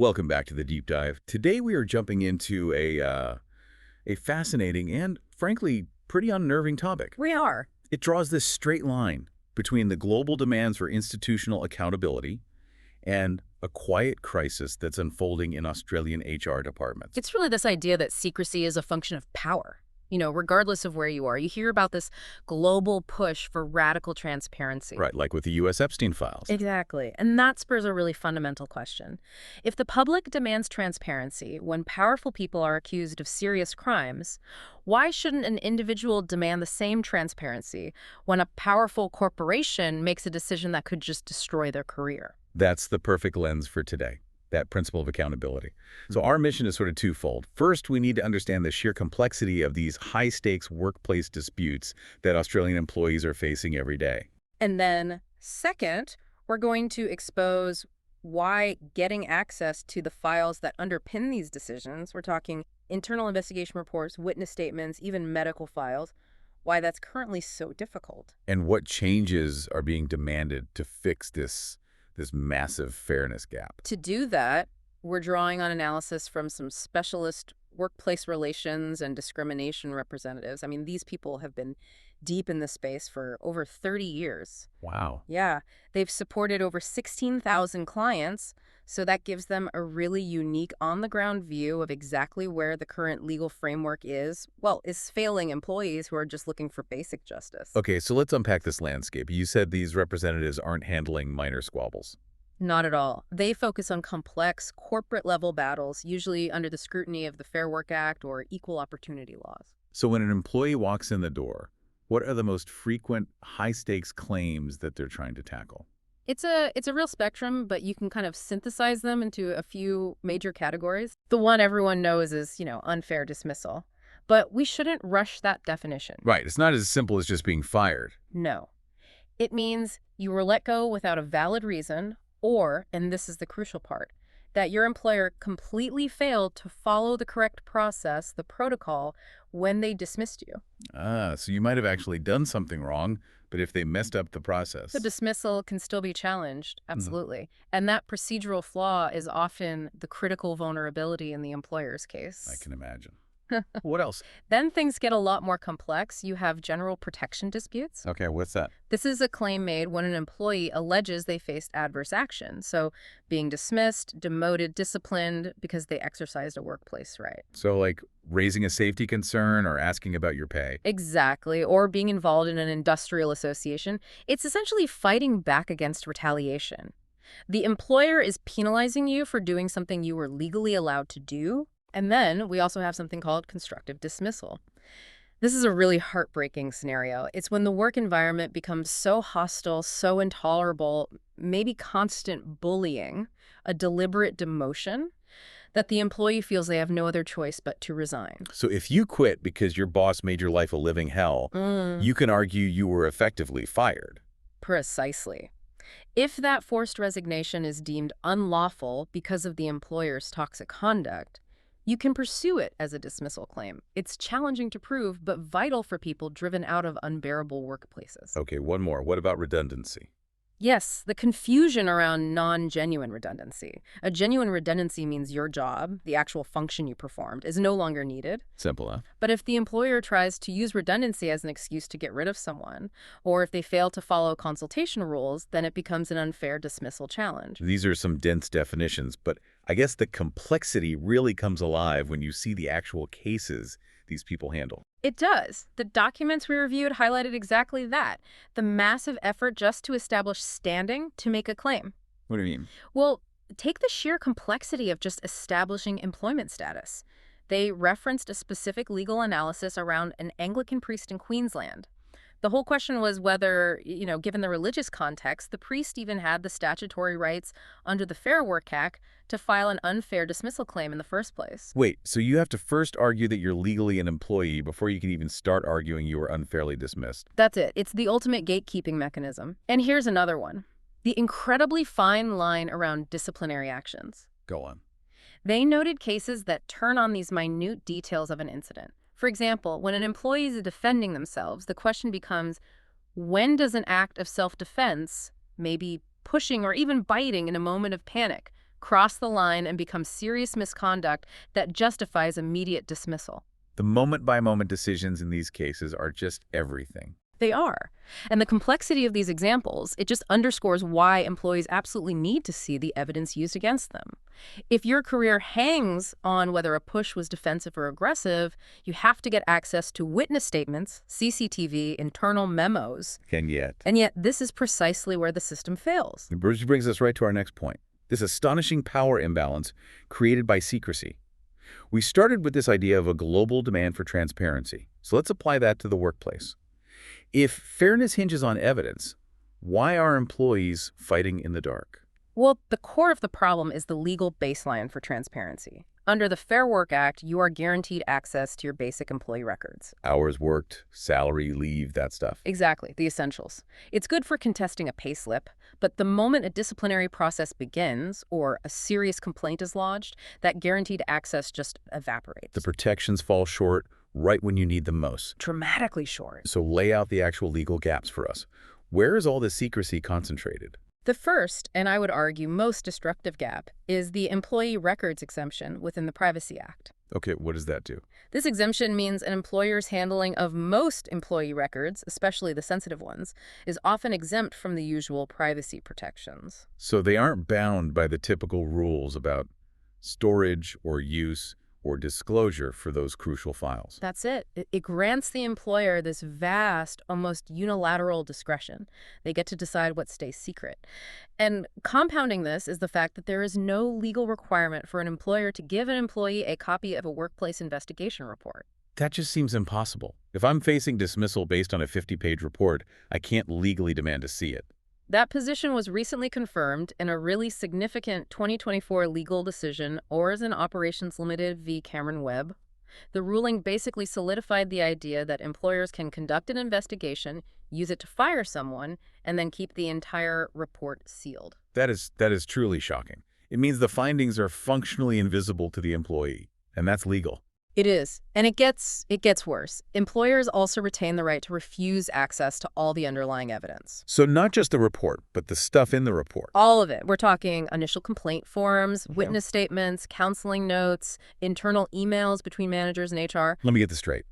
Welcome back to the deep dive. Today we are jumping into a fascinating and, frankly, pretty unnerving topic. We are. It draws this straight line between the global demands for institutional accountability and a quiet crisis that's unfolding in Australian HR departments. It's really this idea that secrecy is a function of power. Regardless of where you are, you hear about this global push for radical transparency. Right, like with the U.S. Epstein Files. Exactly. And that spurs a really fundamental question. If the public demands transparency when powerful people are accused of serious crimes, why shouldn't an individual demand the same transparency when a powerful corporation makes a decision that could just destroy their career? That's the perfect lens for today, that principle of accountability. So our mission is sort of twofold. First, we need to understand the sheer complexity of these high-stakes workplace disputes that Australian employees are facing every day. And then, second, we're going to expose why getting access to the files that underpin these decisions, we're talking internal investigation reports, witness statements, even medical files, why that's currently so difficult. And what changes are being demanded to fix this massive fairness gap. To do that, we're drawing on analysis from some specialist workplace relations and discrimination representatives. I mean, these people have been deep in this space for over 30 years. Wow. Yeah, they've supported over 16,000 clients, so that gives them a really unique on-the-ground view of exactly where the current legal framework is failing employees who are just looking for basic justice. Okay, so let's unpack this landscape. You said these representatives aren't handling minor squabbles. Not at all. They focus on complex, corporate-level battles, usually under the scrutiny of the Fair Work Act or equal opportunity laws. So when an employee walks in the door, what are the most frequent high-stakes claims that they're trying to tackle? It's a real spectrum, but you can kind of synthesize them into a few major categories. The one everyone knows is, unfair dismissal. But we shouldn't rush that definition. Right. It's not as simple as just being fired. No. It means you were let go without a valid reason, or, and this is the crucial part, that your employer completely failed to follow the correct process, the protocol, when they dismissed you. So you might have actually done something wrong, but if they messed up the process. The dismissal can still be challenged, absolutely. And that procedural flaw is often the critical vulnerability in the employer's case. I can imagine. What else? Then things get a lot more complex. You have general protection disputes. Okay, what's that? This is a claim made when an employee alleges they faced adverse action. So being dismissed, demoted, disciplined because they exercised a workplace right. So like raising a safety concern or asking about your pay. Exactly. Or being involved in an industrial association. It's essentially fighting back against retaliation. The employer is penalizing you for doing something you were legally allowed to do. And then we also have something called constructive dismissal. This is a really heartbreaking scenario. It's when the work environment becomes so hostile, so intolerable, maybe constant bullying, a deliberate demotion, that the employee feels they have no other choice but to resign. So if you quit because your boss made your life a living hell, you can argue you were effectively fired. Precisely. If that forced resignation is deemed unlawful because of the employer's toxic conduct, you can pursue it as a dismissal claim. It's challenging to prove, but vital for people driven out of unbearable workplaces. Okay, one more. What about redundancy? Yes, the confusion around non-genuine redundancy. A genuine redundancy means your job, the actual function you performed, is no longer needed. Simple, huh? But if the employer tries to use redundancy as an excuse to get rid of someone, or if they fail to follow consultation rules, then it becomes an unfair dismissal challenge. These are some dense definitions, but I guess the complexity really comes alive when you see the actual cases these people handle. It does. The documents we reviewed highlighted exactly that. The massive effort just to establish standing to make a claim. What do you mean? Well, take the sheer complexity of just establishing employment status. They referenced a specific legal analysis around an Anglican priest in Queensland. The whole question was whether, given the religious context, the priest even had the statutory rights under the Fair Work Act to file an unfair dismissal claim in the first place. Wait, so you have to first argue that you're legally an employee before you can even start arguing you were unfairly dismissed. That's it. It's the ultimate gatekeeping mechanism. And here's another one. The incredibly fine line around disciplinary actions. Go on. They noted cases that turn on these minute details of an incident. For example, when an employee is defending themselves, the question becomes, when does an act of self-defense, maybe pushing or even biting in a moment of panic, cross the line and become serious misconduct that justifies immediate dismissal. The moment-by-moment decisions in these cases are just everything. They are. And the complexity of these examples, it just underscores why employees absolutely need to see the evidence used against them. If your career hangs on whether a push was defensive or aggressive, you have to get access to witness statements, CCTV, internal memos. And yet, this is precisely where the system fails. which brings us right to our next point. This astonishing power imbalance created by secrecy. We started with this idea of a global demand for transparency. So let's apply that to the workplace. If fairness hinges on evidence, why are employees fighting in the dark? Well, the core of the problem is the legal baseline for transparency. Under the Fair Work Act, you are guaranteed access to your basic employee records. Hours worked, salary, leave, that stuff. Exactly, the essentials. It's good for contesting a payslip, but the moment a disciplinary process begins or a serious complaint is lodged, that guaranteed access just evaporates. The protections fall short right when you need them most. Dramatically short. So lay out the actual legal gaps for us. Where is all this secrecy concentrated? The first, and I would argue most destructive gap, is the employee records exemption within the Privacy Act. Okay, what does that do? This exemption means an employer's handling of most employee records, especially the sensitive ones, is often exempt from the usual privacy protections. So they aren't bound by the typical rules about storage or use or disclosure for those crucial files. That's it. It grants the employer this vast, almost unilateral discretion. They get to decide what stays secret. And compounding this is the fact that there is no legal requirement for an employer to give an employee a copy of a workplace investigation report. That just seems impossible. If I'm facing dismissal based on a 50-page report, I can't legally demand to see it. That position was recently confirmed in a really significant 2024 legal decision, Orzen Operations Limited v. Cameron Webb. The ruling basically solidified the idea that employers can conduct an investigation, use it to fire someone, and then keep the entire report sealed. That is truly shocking. It means the findings are functionally invisible to the employee, and that's legal. It is. And it gets worse. Employers also retain the right to refuse access to all the underlying evidence. So not just the report, but the stuff in the report. All of it. We're talking initial complaint forms, witness statements, counseling notes, internal emails between managers and HR. Let me get this straight.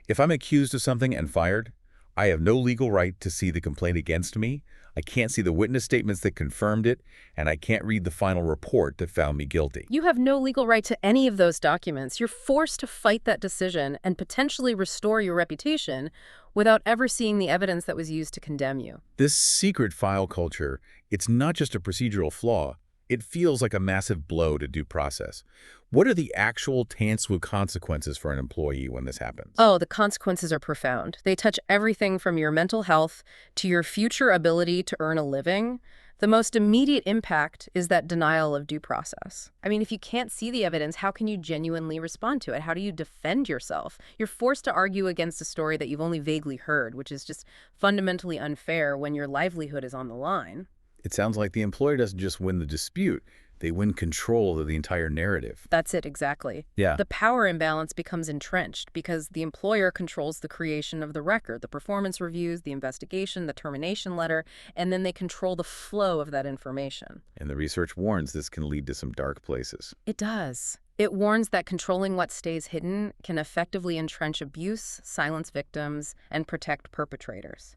If I'm accused of something and fired, I have no legal right to see the complaint against me, I can't see the witness statements that confirmed it, and I can't read the final report that found me guilty. You have no legal right to any of those documents. You're forced to fight that decision and potentially restore your reputation without ever seeing the evidence that was used to condemn you. This secret file culture, it's not just a procedural flaw. It feels like a massive blow to due process. What are the actual tangible consequences for an employee when this happens? Oh, the consequences are profound. They touch everything from your mental health to your future ability to earn a living. The most immediate impact is that denial of due process. I mean, if you can't see the evidence, how can you genuinely respond to it? How do you defend yourself? You're forced to argue against a story that you've only vaguely heard, which is just fundamentally unfair when your livelihood is on the line. It sounds like the employer doesn't just win the dispute, they win control of the entire narrative. That's it, exactly. Yeah. The power imbalance becomes entrenched because the employer controls the creation of the record, the performance reviews, the investigation, the termination letter, and then they control the flow of that information. And the research warns this can lead to some dark places. It does. It warns that controlling what stays hidden can effectively entrench abuse, silence victims, and protect perpetrators.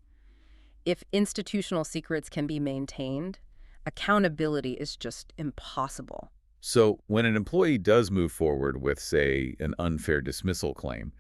If institutional secrets can be maintained, accountability is just impossible. So when an employee does move forward with, say, an unfair dismissal claim,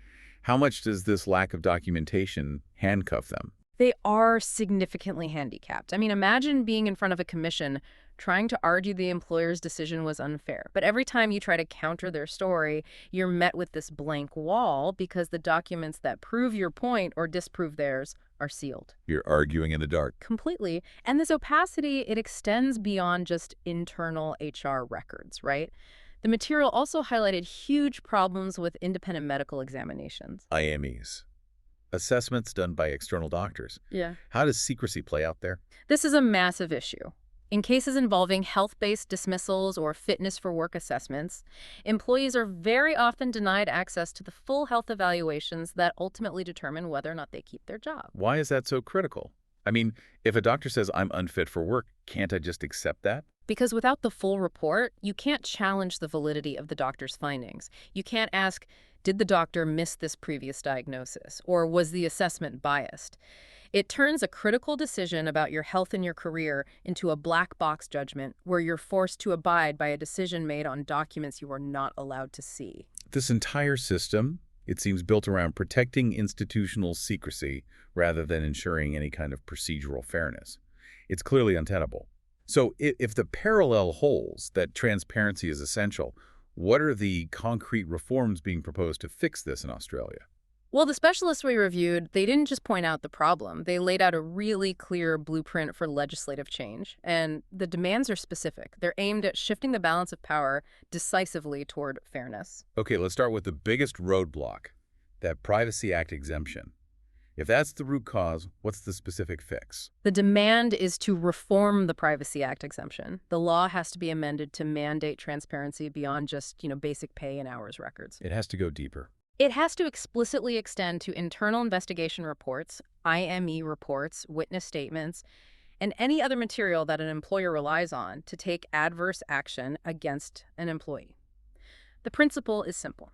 how much does this lack of documentation handcuff them? They are significantly handicapped. I mean, imagine being in front of a commission trying to argue the employer's decision was unfair. But every time you try to counter their story, you're met with this blank wall because the documents that prove your point or disprove theirs are sealed. You're arguing in the dark. Completely. And this opacity, it extends beyond just internal HR records, right? The material also highlighted huge problems with independent medical examinations. IMEs. Assessments done by external doctors. Yeah. How does secrecy play out there? This is a massive issue. In cases involving health-based dismissals or fitness for work assessments, employees are very often denied access to the full health evaluations that ultimately determine whether or not they keep their job. Why is that so critical? I mean, if a doctor says I'm unfit for work, can't I just accept that? Because without the full report, you can't challenge the validity of the doctor's findings. You can't ask, did the doctor miss this previous diagnosis? Or was the assessment biased? It turns a critical decision about your health and your career into a black box judgment where you're forced to abide by a decision made on documents you are not allowed to see. This entire system, it seems built around protecting institutional secrecy rather than ensuring any kind of procedural fairness. It's clearly untenable. So if the parallel holds that transparency is essential, what are the concrete reforms being proposed to fix this in Australia? Well, the specialists we reviewed, they didn't just point out the problem. They laid out a really clear blueprint for legislative change. And the demands are specific. They're aimed at shifting the balance of power decisively toward fairness. Okay, let's start with the biggest roadblock, that Privacy Act exemption. If that's the root cause, what's the specific fix? The demand is to reform the Privacy Act exemption. The law has to be amended to mandate transparency beyond just, basic pay and hours records. It has to go deeper. It has to explicitly extend to internal investigation reports, IME reports, witness statements, and any other material that an employer relies on to take adverse action against an employee. The principle is simple.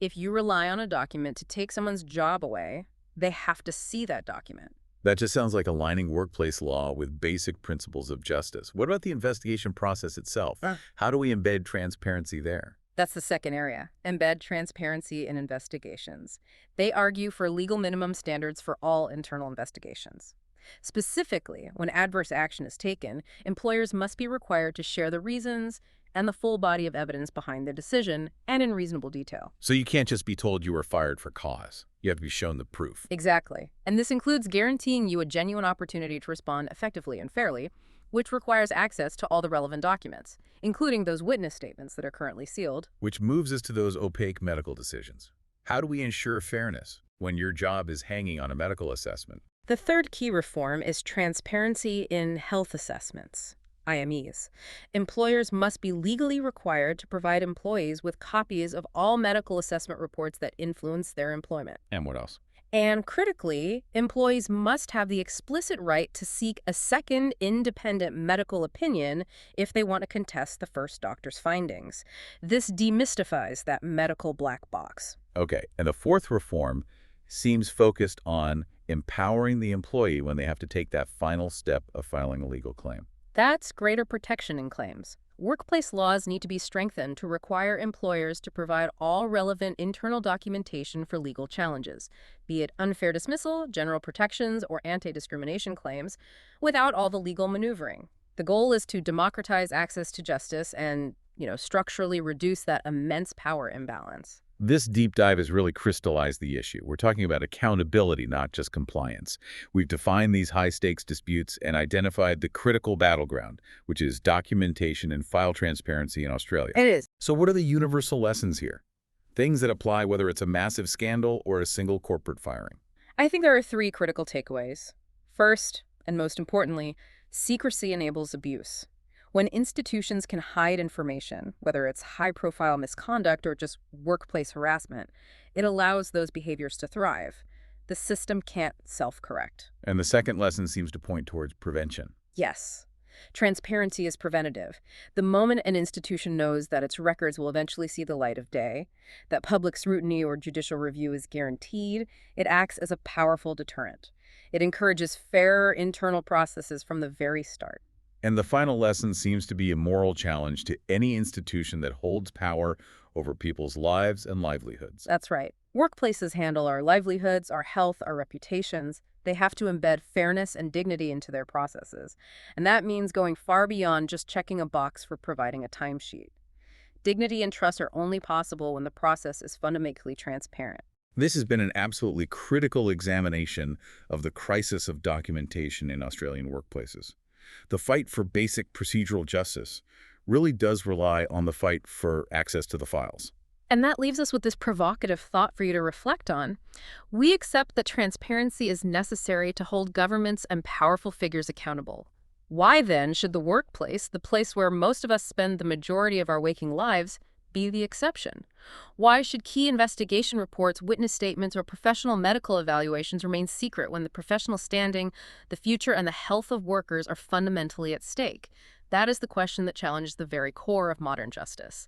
If you rely on a document to take someone's job away, they have to see that document. That just sounds like aligning workplace law with basic principles of justice. What about the investigation process itself? How do we embed transparency there? That's the second area, embed transparency in investigations. They argue for legal minimum standards for all internal investigations. Specifically, when adverse action is taken, employers must be required to share the reasons and the full body of evidence behind the decision, and in reasonable detail. So you can't just be told you were fired for cause. You have to be shown the proof. Exactly. And this includes guaranteeing you a genuine opportunity to respond effectively and fairly, which requires access to all the relevant documents, including those witness statements that are currently sealed. Which moves us to those opaque medical decisions. How do we ensure fairness when your job is hanging on a medical assessment? The third key reform is transparency in health assessments, IMEs. Employers must be legally required to provide employees with copies of all medical assessment reports that influence their employment. And what else? And critically, employees must have the explicit right to seek a second independent medical opinion if they want to contest the first doctor's findings. This demystifies that medical black box. Okay, and the fourth reform seems focused on empowering the employee when they have to take that final step of filing a legal claim. That's greater protection in claims. Workplace laws need to be strengthened to require employers to provide all relevant internal documentation for legal challenges, be it unfair dismissal, general protections, or anti-discrimination claims, without all the legal maneuvering. The goal is to democratize access to justice and, structurally reduce that immense power imbalance. This deep dive has really crystallized the issue. We're talking about accountability, not just compliance. We've defined these high-stakes disputes and identified the critical battleground, which is documentation and file transparency in Australia. It is. So what are the universal lessons here? Things that apply whether it's a massive scandal or a single corporate firing. I think there are three critical takeaways. First, and most importantly, secrecy enables abuse. When institutions can hide information, whether it's high-profile misconduct or just workplace harassment, it allows those behaviors to thrive. The system can't self-correct. And the second lesson seems to point towards prevention. Yes. Transparency is preventative. The moment an institution knows that its records will eventually see the light of day, that public scrutiny or judicial review is guaranteed, it acts as a powerful deterrent. It encourages fairer internal processes from the very start. And the final lesson seems to be a moral challenge to any institution that holds power over people's lives and livelihoods. That's right. Workplaces handle our livelihoods, our health, our reputations. They have to embed fairness and dignity into their processes. And that means going far beyond just checking a box for providing a timesheet. Dignity and trust are only possible when the process is fundamentally transparent. This has been an absolutely critical examination of the crisis of documentation in Australian workplaces. The fight for basic procedural justice really does rely on the fight for access to the files. And that leaves us with this provocative thought for you to reflect on. We accept that transparency is necessary to hold governments and powerful figures accountable. Why then should the workplace, the place where most of us spend the majority of our waking lives, be the exception? Why should key investigation reports, witness statements, or professional medical evaluations remain secret when the professional standing, the future, and the health of workers are fundamentally at stake? That is the question that challenges the very core of modern justice.